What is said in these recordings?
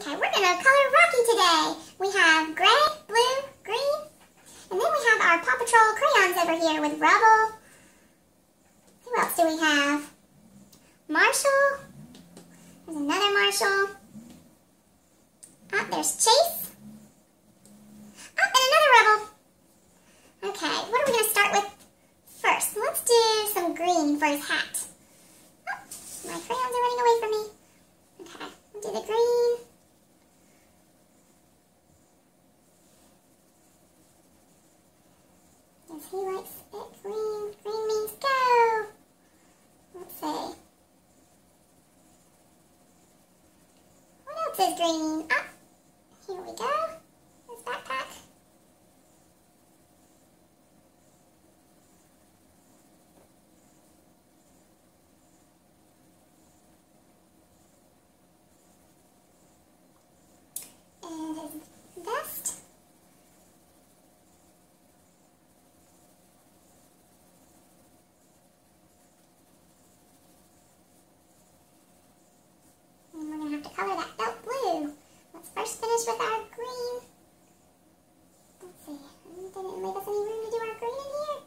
Okay, we're gonna color Rocky today. We have gray, blue, green, and then we have our Paw Patrol crayons over here with Rubble. Who else do we have? Marshall. There's another Marshall. Oh, there's Chase. Oh, and another Rubble. Okay, what are we gonna start with first? Let's do some green for his hat. Oh, my crayons are running away from me. Okay, we'll do the green. Yes, he likes it green. Green means go. Let's see. What else is green? Oh, here we go. His backpack. And his vest. And we're going to have to color that belt blue. Let's first finish with our green. Let's see. Didn't leave us any room to do our green in here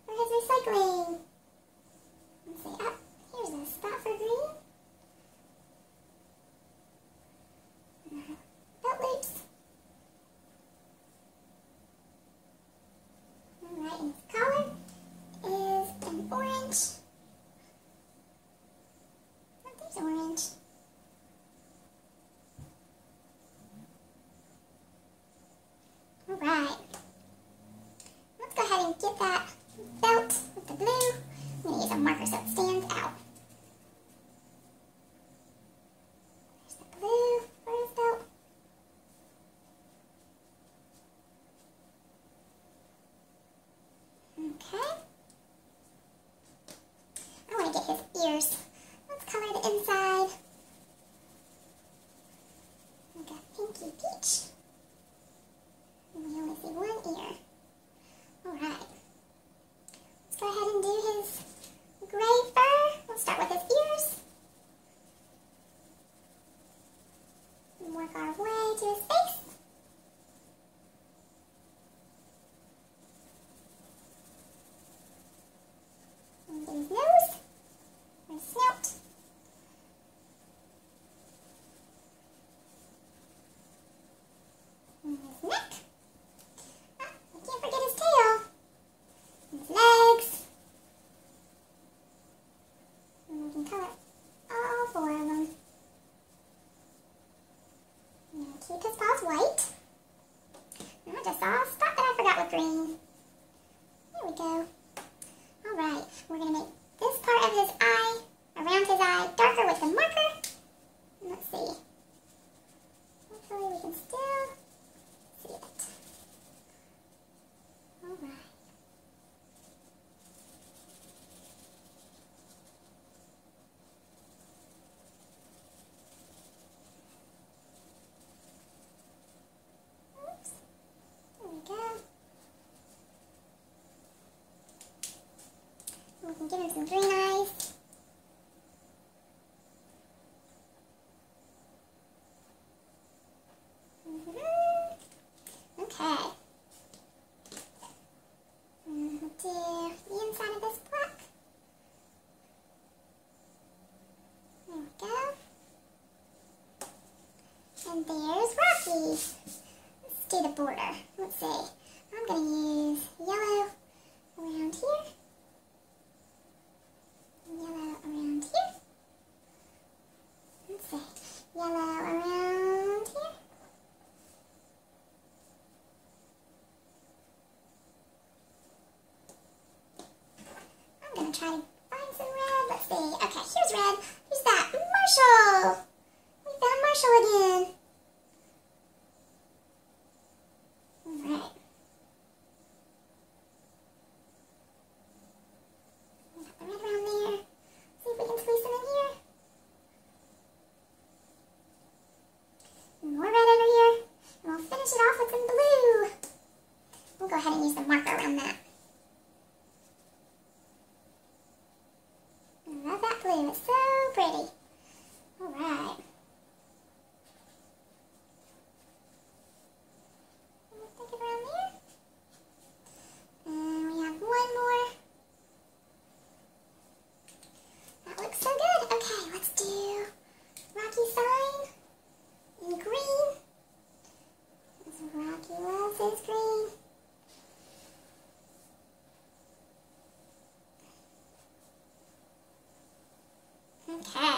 for his recycling. Let's see. Oh, here's a spot for green. Belt loops. Alright, and his collar is an orange. Oh, there's orange. Alright. Let's go ahead and get that belt with the blue. I'm going to use a marker so it stands out. There's the blue for his belt. Okay. I want to get his ears. Let's color the inside. We got Pinky Peach. And we only see one ear. Alright. Let's go ahead and do his gray fur. We'll start with his ears. And work our way to his face. And his nose. His snout. And his neck. Ah, I can't forget his tail. His legs. And we can color all four of them. And keep his paws white. And I just saw a spot that I forgot with green. There we go. Alright, we're going to make this part of his eye, around his eye, darker with the marker. And let's see. Hopefully we can still see it. Alright. Oops. There we go. We can give him some green eyes. Okay. And we'll do the inside of this plaque. There we go. And there's Rocky. Let's do the border. Let's see. I'm going to use yellow around here. Yellow around here. Let's see. Yellow around here. I'm going to try to find some red. Let's see. Okay, here's red. Who's that? Marshall! We found Marshall again. Alright. Got the red around there. See if we can squeeze some in here. More red over here. And we'll finish it off with some blue. We'll go ahead and use the marker around that. Okay.